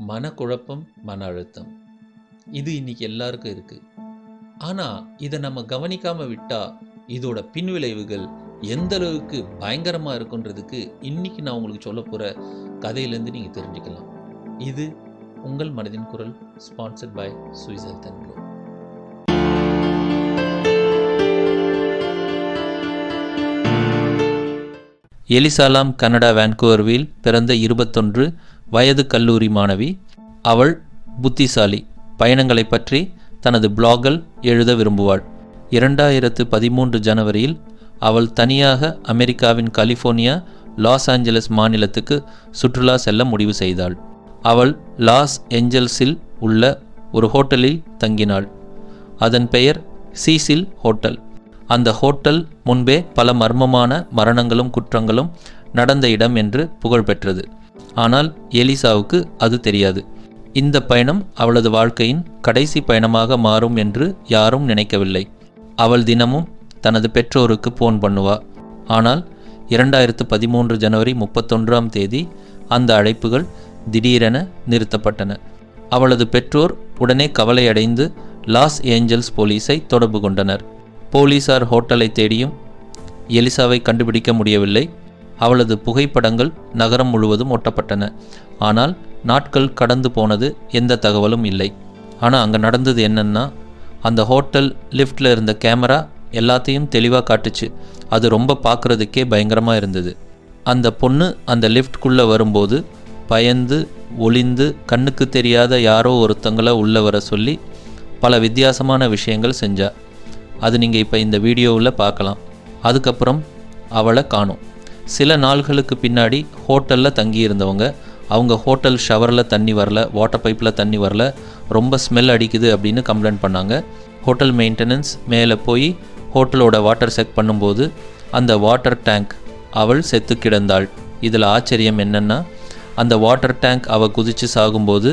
மனக்குழப்பம், மன அழுத்தம் இது இன்னைக்கு எல்லாருக்கும் இருக்குது. ஆனால் இதை நம்ம கவனிக்காமல் விட்டால் இதோட பின்விளைவுகள் எந்த அளவுக்கு பயங்கரமாக இருக்குன்றதுக்கு இன்னைக்கு நான் உங்களுக்கு சொல்ல போகிற கதையிலேருந்து நீங்கள் தெரிஞ்சுக்கலாம். இது உங்கள் மனதின் குரல், sponsored by Swiss health and glow. எலிசாலாம் கனடா வான்கூவர்வில் பிறந்த 21 வயது கல்லூரி மாணவி. அவள் புத்திசாலி, பயணங்களை பற்றி தனது பிளாகில் எழுத விரும்புவாள். 2013 ஜனவரியில் அவள் தனியாக அமெரிக்காவின் கலிஃபோர்னியா லாஸ் ஏஞ்சலஸ் மாநிலத்துக்கு சுற்றுலா செல்ல முடிவு செய்தாள். அவள் லாஸ் ஏஞ்சல்ஸில் உள்ள ஒரு ஹோட்டலில் தங்கினாள். அதன் பெயர் சீசில் ஹோட்டல். அந்த ஹோட்டல் முன்பே பல மர்மமான மரணங்களும் குற்றங்களும் நடந்த இடம் என்று புகழ் பெற்றது. ஆனால் எலிசாவுக்கு அது தெரியாது. இந்த பயணம் அவளது வாழ்க்கையின் கடைசி பயணமாக மாறும் என்று யாரும் நினைக்கவில்லை. அவள் தினமும் தனது பெற்றோருக்கு போன் பண்ணுவா. ஆனால் 2013 ஜனவரி 31ஆம் தேதி அந்த அழைப்புகள் திடீரென நிறுத்தப்பட்டன. அவளது பெற்றோர் உடனே கவலையடைந்து லாஸ் ஏஞ்சல்ஸ் போலீஸை தொடர்பு கொண்டனர். போலீசார் ஹோட்டலை தேடியும் எலிசாவை கண்டுபிடிக்க முடியவில்லை. அவளது புகைப்படங்கள் நகரம் முழுவதும் ஒட்டப்பட்டன. ஆனால் நாட்கள் கடந்து போனது, எந்த தகவலும் இல்லை. ஆனால் அங்கே நடந்தது என்னன்னா, அந்த ஹோட்டல் லிஃப்டில் இருந்த கேமரா எல்லாத்தையும் தெளிவாக காட்டுச்சு. அது ரொம்ப பார்க்குறதுக்கே பயங்கரமாக இருந்தது. அந்த பொண்ணு அந்த லிஃப்ட்குள்ளே வரும்போது பயந்து ஒளிந்து கண்ணுக்கு தெரியாத யாரோ ஒருத்தங்களை உள்ளே வர சொல்லி பல வித்தியாசமான விஷயங்கள் செஞ்சா. அது நீங்கள் இப்போ இந்த வீடியோவில் பார்க்கலாம். அதுக்கப்புறம் அவளை காணோம். சில நாள்களுக்கு பின்னாடி ஹோட்டலில் தங்கியிருந்தவங்க, அவங்க ஹோட்டல் ஷவரில் தண்ணி வரல, வாட்டர் பைப்பில் தண்ணி வரல, ரொம்ப ஸ்மெல் அடிக்குது அப்படின்னு கம்ப்ளைண்ட் பண்ணாங்க. ஹோட்டல் மெயின்டெனன்ஸ் மேலே போய் ஹோட்டலோட வாட்டர் செக் பண்ணும்போது அந்த வாட்டர் டேங்க் அவள் செத்து கிடந்தாள். இதில் ஆச்சரியம் என்னென்னா, அந்த வாட்டர் டேங்க் அவள் குதித்து சாகும்போது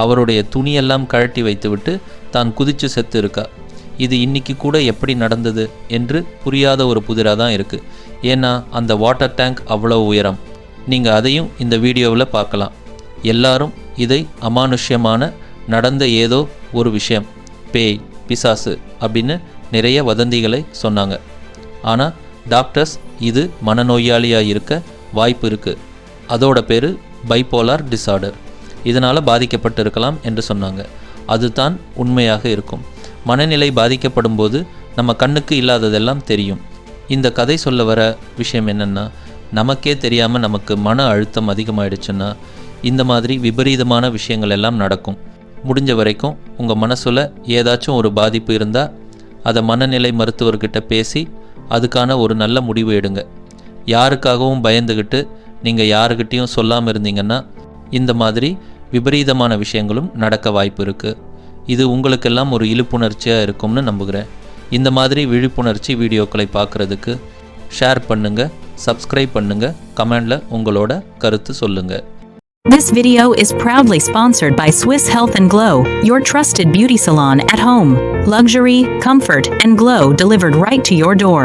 அவருடைய துணியெல்லாம் கழட்டி வைத்துவிட்டு தான் குதித்து செத்து இருக்கா. இது இன்னைக்கு கூட எப்படி நடந்தது என்று புரியாத ஒரு புதிராக தான் இருக்குது. ஏன்னா அந்த வாட்டர் டேங்க் அவ்வளோ உயரம். நீங்கள் அதையும் இந்த வீடியோவில் பார்க்கலாம். எல்லாரும் இதை அமானுஷ்யமான நடந்த ஏதோ ஒரு விஷயம், பேய், பிசாசு அப்படின்னு நிறைய வதந்திகளை சொன்னாங்க. ஆனால் டாக்டர்ஸ் இது மனநோயாளியாக இருக்க வாய்ப்பு இருக்குது, அதோட பேர் பைபோலார் டிஸார்டர், இதனால் பாதிக்கப்பட்டிருக்கலாம் என்று சொன்னாங்க. அதுதான் உண்மையாக இருக்கும். மனநிலை பாதிக்கப்படும் போது நம்ம கண்ணுக்கு இல்லாததெல்லாம் தெரியும். இந்த கதை சொல்ல வர விஷயம் என்னென்னா, நமக்கே தெரியாமல் நமக்கு மன அழுத்தம் அதிகமாகிடுச்சுன்னா இந்த மாதிரி விபரீதமான விஷயங்கள் எல்லாம் நடக்கும். முடிஞ்ச வரைக்கும் உங்கள் மனசில் ஏதாச்சும் ஒரு பாதிப்பு இருந்தால் அதை மனநிலை மருத்துவர்கிட்ட பேசி அதுக்கான ஒரு நல்ல முடிவு எடுங்க. யாருக்காகவும் பயந்துக்கிட்டு நீங்கள் யாருக்கிட்டையும் சொல்லாமல் இருந்தீங்கன்னா இந்த மாதிரி விபரீதமான விஷயங்களும் நடக்க வாய்ப்பு இருக்குது. இது உங்களுக்கெல்லாம் ஒரு இழுப்புணர்ச்சியாக இருக்கும்னு நம்புகிறேன். இந்த மாதிரி விழிப்புணர்ச்சி வீடியோக்களை பார்க்குறதுக்கு ஷேர் பண்ணுங்கள், சப்ஸ்கிரைப் பண்ணுங்கள், கமெண்டில் உங்களோட கருத்து சொல்லுங்கள். This video is proudly sponsored by Swiss Health and Glow, your trusted beauty salon at home. Luxury, comfort, and glow delivered right to your door.